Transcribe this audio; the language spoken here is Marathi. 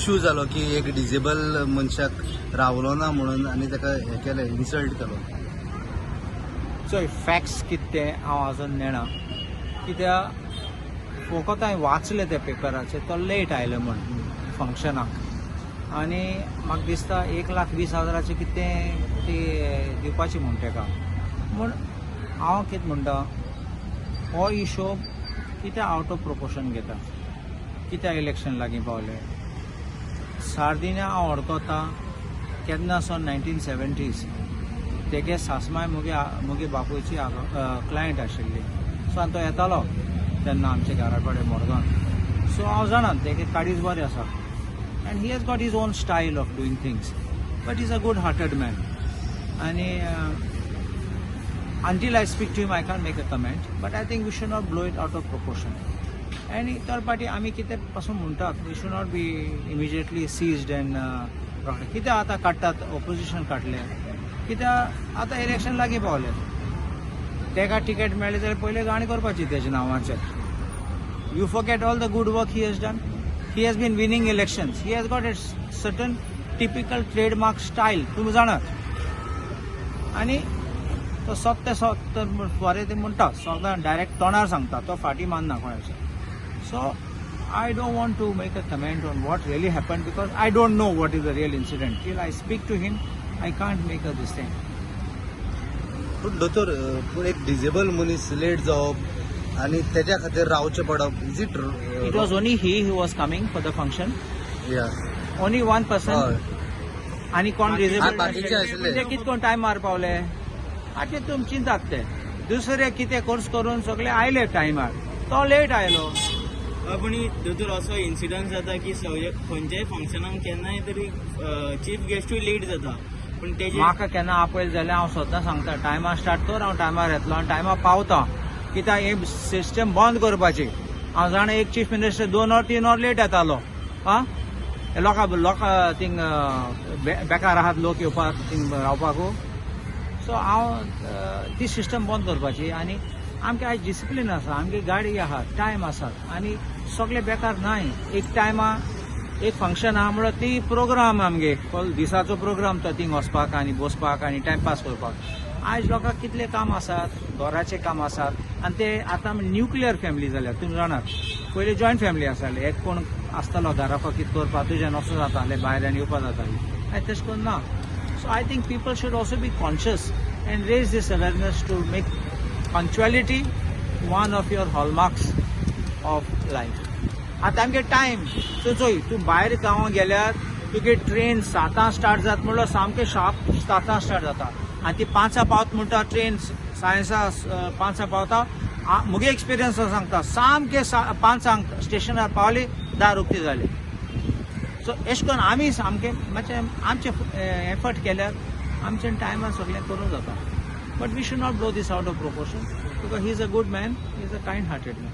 इश्यू जालो की एक डिजेबल मनशाक रावलो ना म्हणून आनी ताका हें केलें, इन्सल्ट केलो. सो फॅक्ट्स कितें ते हांव अजून नेना, कित्याक फकत हांवें वाचलें त्या पेपराचेर तो लेट आयलो म्हण फंक्शनाक, आनी म्हाका दिसता 1,20,000 कितें ती दिवपाची म्हूण ताका. म्हूण हांव कितें म्हणटा, हो हिशोब कितें आउट ऑफ प्रोपोर्शन घेता, कित्याक इलेक्शन लागीं पावलें. सार्दिन्या हांव वळखता केन्नासून 1970s. तेगे सासमाय मुगे बापूयची क्लायंट आशिल्ली. सो तो येतालो तेन्ना आमच्या घरा कडेन मडगांव. सो हांव जाणा तेगे काडीज बरें आसा, and he has got his own style of doing things, but he's a good hearted man. And until I speak to him I can't make a comment, but I think we should not blow it out of proportion. And third party आमी कितें पासून म्हणटात, we should not be immediately seized and कितें आतां काडटात, ऑपोजिशन काडलें, कित्याक आतां इलेक्शन लागीं पावलें. तेका टिकेट मेळ्ळी जाल्यार पयलें गाणी करपाची तेज्या नांवाचेर. You forget all the good work he has done. He has been winning elections. He has got a certain typical trademark style. तुम्ही जाणात. आनी तो सत्य बरें ते म्हणटा, सदां डायरेक्ट तोंडार सांगता, तो फाटी मारना कोणाचें. So I don't want to make a comment on what really happened because I don't know what is the real incident. Till I speak to him, I can't make a this thing. पूण दोतोर, पूण एक डिजेबल मनीस लेट जावप आनी तेज्या खातीर रावचें पडप, is it? It was only he who was coming for the function. Yeah. Only one person. आनी कोण डिजेबल बाकीचे आशिल्ले. म्हणजे कितकोन टायमार पावले, आतां तुमी चिंतात ते. दुसरे कितें कोर्स करून सगळे आयले टायमार, तो लेट आयलो. पण दोतोर असो इन्सिडंट जाता की खंयच्याय फंक्शनाक केन्नाय तरी चीफ गेस्टूय लेट जाता, पण तेजे म्हाका केन्ना आपयल जाल्यार हांव सदां सांगता, टायमार स्टार्ट कर, हांव टायमार येतलो आनी टायमार पावता. कित्याक हे सिस्टम बंद करपाची. हांव जाणा एक chief minister 2 or 3 hours late येतालो. लोकां थिंग बेकार आहात लोक येवपाक थिंग रावपाकू. सो हांव ती सिस्टम बंद करपाची. आनी आमगे आयज डिसिप्लीन आसा, आमगे गाडी आहा, टायम आसात, आनी सगळे बेकार नाय. एक टायमार एक फंक्शन आहा म्हणल्यार ती प्रोग्राम आमगे दिसाचो प्रोग्राम तो थिंग वचपाक आनी बसपाक आनी टायमपास करपाक. आयज लोकांक कितले काम आसात, घराचे काम आसात, आनी ते आतां न्युक्लियर फॅमिली जाल्यात. तुमी जाणात पयलीं जॉयंट फॅमिली आसताले, एक कोण आसतालो घरा फकीत करपाक, तुज्यान वचूं जातालें भायर आनी येवपा जाताली. आयज तशें करून ना. So I think people should also be conscious and raise this awareness to make punctuality one of your hallmarks of life. आता आमगे टायम चोय, तूं भायर गांवां गेल्यार तुगे ट्रेन 7 स्टार्ट जाता म्हणल्यार सामकें शार्प 7 स्टार्ट जाता, आनी ती 5 पावता म्हणटा ट्रेन सायन्सा 5 पावता. मुगे एक्सपिरियन्स सांगता, सामकें 5 स्टेशनार पावली 10 उक्ती जाली. सो अशें करून आमी सामकें मातशें आमचे एफर्ट केल्यार आमच्या टायमार सगळें करूं जाता. But we should not blow this out of proportion because he is a good man, he is a kind-hearted man.